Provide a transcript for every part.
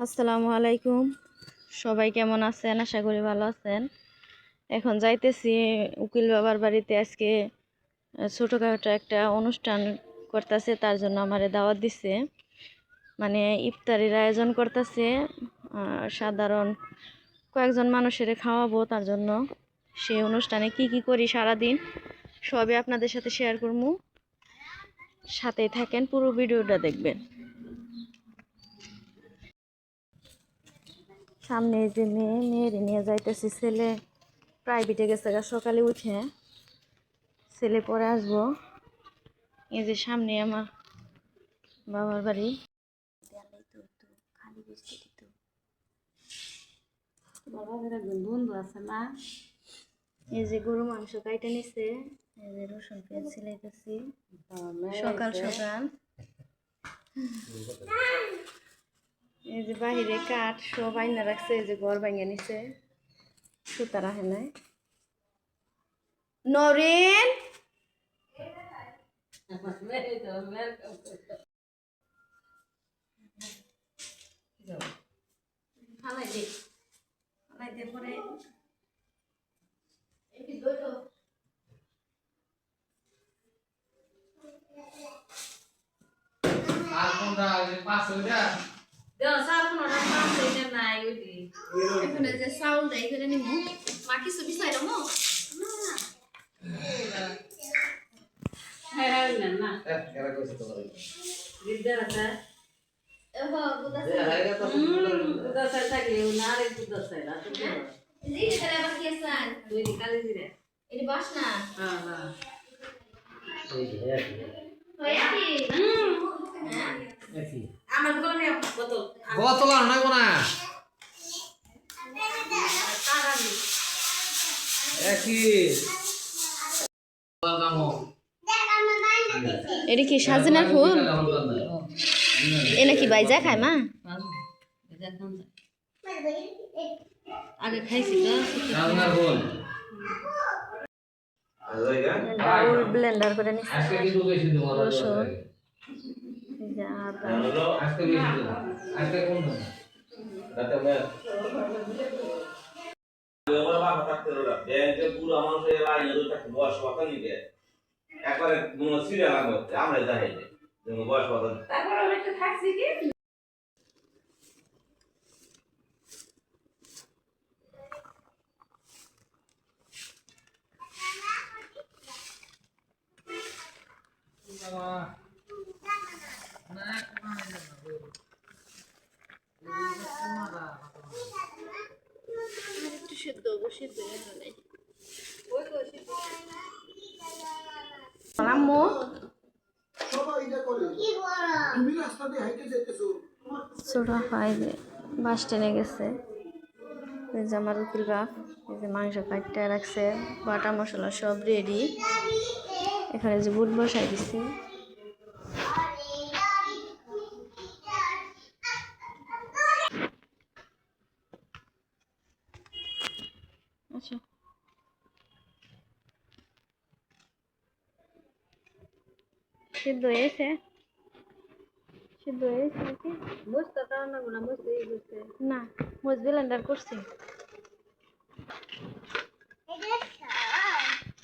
আসসালামু আলাইকুম। সবাই কেমন আছেন? আশা করি ভালো আছেন। এখন যাইতেছি উকিল বাবার বাড়িতে। আজকে ছোটোখাটো একটা অনুষ্ঠান করতেছে, তার জন্য আমারে দাওয়াত দিছে। মানে ইফতারির আয়োজন করতেছে। সাধারণ কয়েকজন মানুষের খাওয়াবো, তার জন্য সেই অনুষ্ঠানে কি কি করি সারাদিন সবই আপনাদের সাথে শেয়ার করবো। সাথেই থাকেন, পুরো ভিডিওটা দেখবেন। সামনে যে মেয়ের নিয়ে যাইতেছি। ছেলে প্রাইভেটে গেছে, সকালে উঠে। ছেলে পরে আসবো। এই যে সামনে আমার বাবার বাড়ি। এই যে গরু মাংস কাইটে নিছে। এই যে রসুন পেঁয়াজ ছিলাইতেছি সকাল সকাল। এই যে বাহিরে কাঠ সব আইনা রাখছে। এই যে ঘর ভাঙে নিছে, সুতা রাখে নাই। নরেন ফালাই দে, ফালাই দে পরে এখানে যে চাউল দেয় এখানে নিমু। মা কিছু বিচাই দেবো বোতল আর নাই না একই এটা কি সাজনার ফুল? এ নাকি বাইজা খায় মা? আগে খাইছি তো সাজনার ফুল ডাউল ব্লেন্ডার করে নিছি। আজকে কিন্তু বেশি দেব রসুন, এই যে আদা, আজকে বেশি দেব আজকে কোন না রাতে মে ওরা বাবা থাকতে ওরা ব্যাংকে পুরো মানুষের লাইনে দুই টাকা বয়স কথা নিবে একবারে মনে সিরিয়াল লাগবে আমরা যাই যেমন বয়স কথা তারপর আমি একটু থাকছি কি বাবা না একটু সিদ্ধ বসিয়ে দিয়ে নাই আম্মু ছোটা হয় যে বাস টেনে গেছে। এই যে আমার উকিল বাপ, এই যে মাংস কাটতে রাখছে, বাটা মশলা সব রেডি। এখানে যে বুট বসাই দিছি। আচ্ছা সিদ্ধ হয়েছে, সিদ্ধ হয়েছে নাকি বুঝতে পারো না গুলা বুঝতে বুঝতে না মুজ ব্লেন্ডার করছি।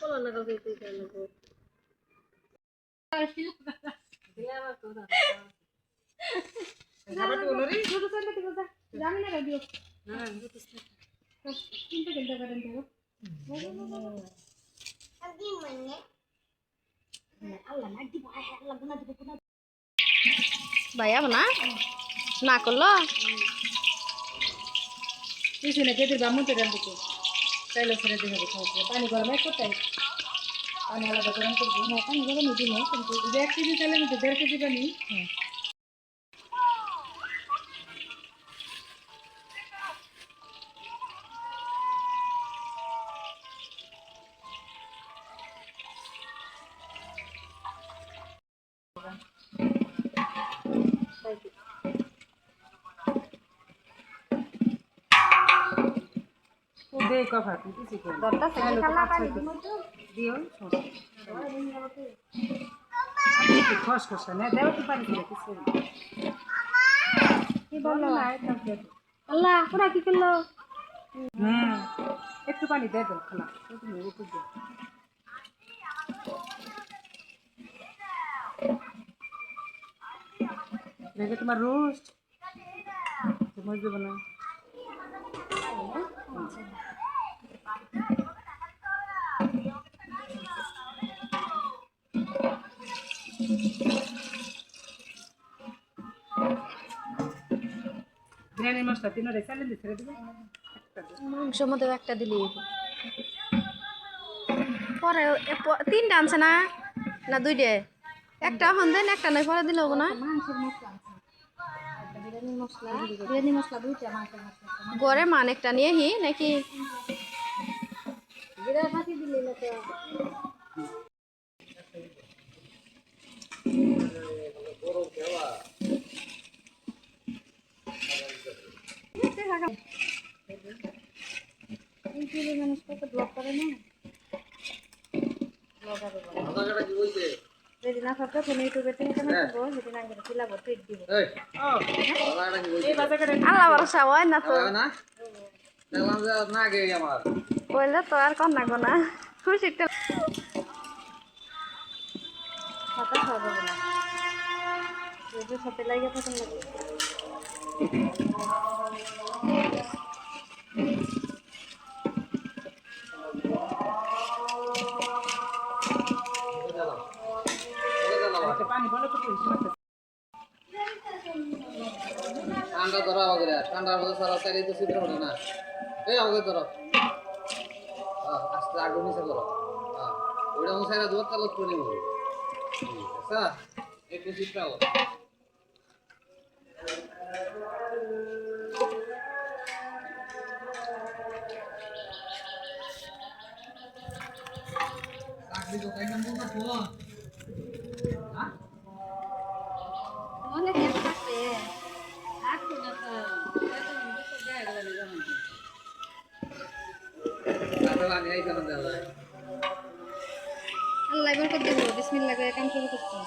বলো না কাউকে তুই কেন করো ছোট ছোট দিকে যা জানি না রাখিও না কিন্তু কিন্তু করেন তো আদি মানে আল্লাহ না দিব আল্লাহ গুনা দিব গুনা ভাইয়া না না করলো পিছনে কেটে বামুতে রান দিতে চাইলে ছেড়ে দিয়ে হবে খাওয়া পানি গরমে কোথায় পানি আলাদা গরম করবো। হ্যাঁ পানি গরম দিই না, কিন্তু 1 কেজি চাইলে মধ্যে 1.5 কেজি পানি। হ্যাঁ দেই কথা কিছু কর দরটা থেকে খালা পানি দিও খস খস না দেও কি পানি দিলে কিছু কি বলো আল্লাহ ওরা কি করলো একটু পানি দিয়ে দেন খালা একটু দিয়ে দেখে তোমার রোস্ট তোমার দেবো না বিরিয়ানি মশলা তিনটা রেখে দিন ছেড়ে দিবে মাংসের মধ্যে একটা দিলেই হইবো। পরে তিনটা আনছে না না দুইটা একটা এখন দেন একটা নয় পরে দিলে হবো না বিরিয়ানি মশলা দুইটা মাংসের মশলা গড়ে মান একটা নিয়ে হি নাকি জিরা ফাঁকি দিলে না তো মানুষ কত ব্লগ করে না যদি না থাকতো তুমি ইউটিউবে থেকে কেন করবো সেদিন আগে খিলাবো ট্রিট দিব এই বাজারে আল্লাহ ভরসা হয় না তো না গে আমার বললে তো আর কন না গোনা খুশিটা খাতা খাওয়া যাবে না যদি সাথে লাগে থাকেন লাগে পানি বলো তো ঠান্ডা ধরো আমাকে ঠান্ডার মধ্যে সারা চাইলে তো শীতের মতো না এই আমাকে ধরো আস্তে আগে নিচে করো ওইটা মশাই না দুবার তালক করে নেবো আচ্ছা একটু শীত পাবো চাকরি তো তাই নাম বলতে ফোন অনেক আছে আল্লাহ এবার কত দেবো বিসমিল্লাহ করে কাম শুরু করছি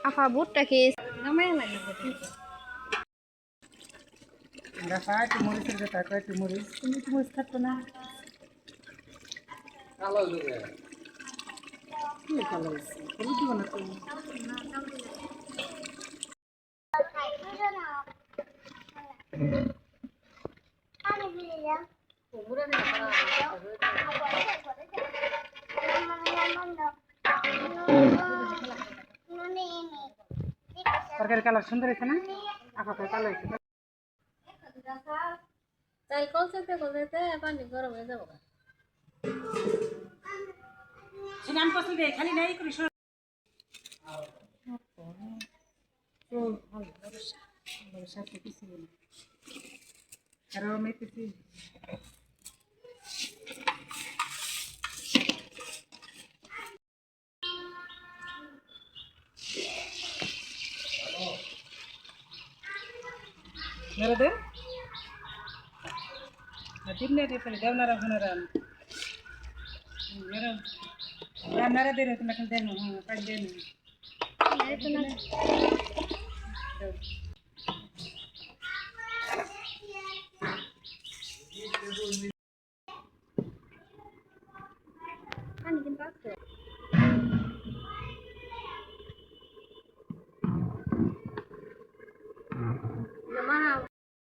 আফা বুটটা খেয়ে নামায় লাগে দেখা একটু মরিচের কথা একটু মরিচ তুমি একটু মরিচ থাকতো না কালো হইলো কি ভালো হয়েছে হলুদ দিব না তুমি তরকারি কালার সুন্দর হয়েছে না আপাতত কালো হয়েছে চাল কলসাতে কলসাতে পানি গরম হয়ে যাবো সিনান পছন্দ দেয় খালি নাই করি কারণ মেতেছি মেরে দে দিনে দে পরে দেওনারা ফোনারা মেরে রান্নারা দে রে তুমি এখন দেন হ্যাঁ কাজ দেন পানি কিন্তু আছে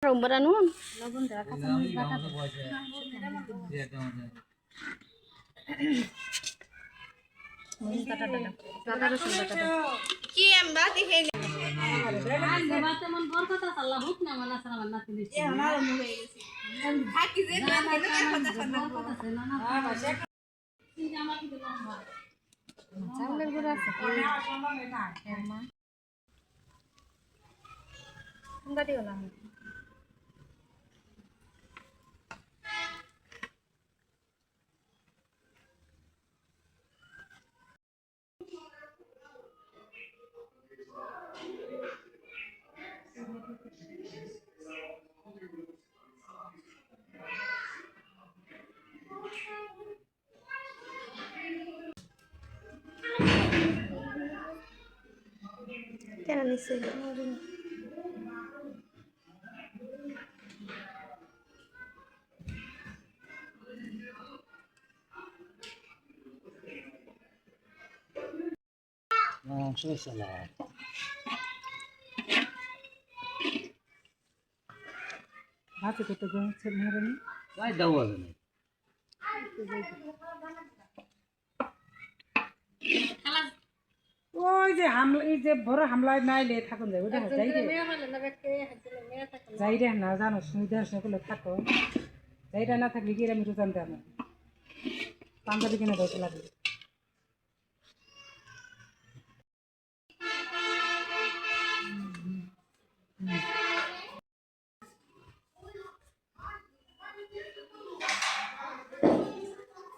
রুম্বরা নুন লবণ দেওয়া কাঁচা মরিচ বাটা মরিচ বাটাটা আদা রসুন বাটাটা কি আমরা দেখে চাউলের গুঁড়ো আছে ঠান্ডা দিও না কেন নিচ্ছে ভাতে কত গেছে মারেনি ভাই দাও হবে না ওই যে হামলা এই যে বড় হামলায় নাইলে থাকুন যাবে ওটা যাই রে যাই রে না জানো সুবিধা সকলে থাকো যাইটা না থাকলে কি আমি রোজান দেব পাঞ্জাবি কিনে ধরতে লাগবে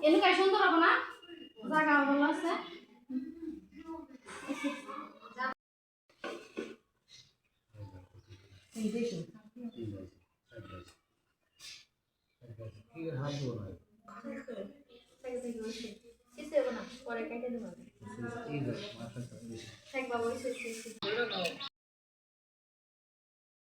এলাকায় সুন্দর হবে না জায়গা ভালো আছে এই দেশে কি হাত দেবো না কিছু হবে না পরে কেটে দেবো ঠিক আছে মাথা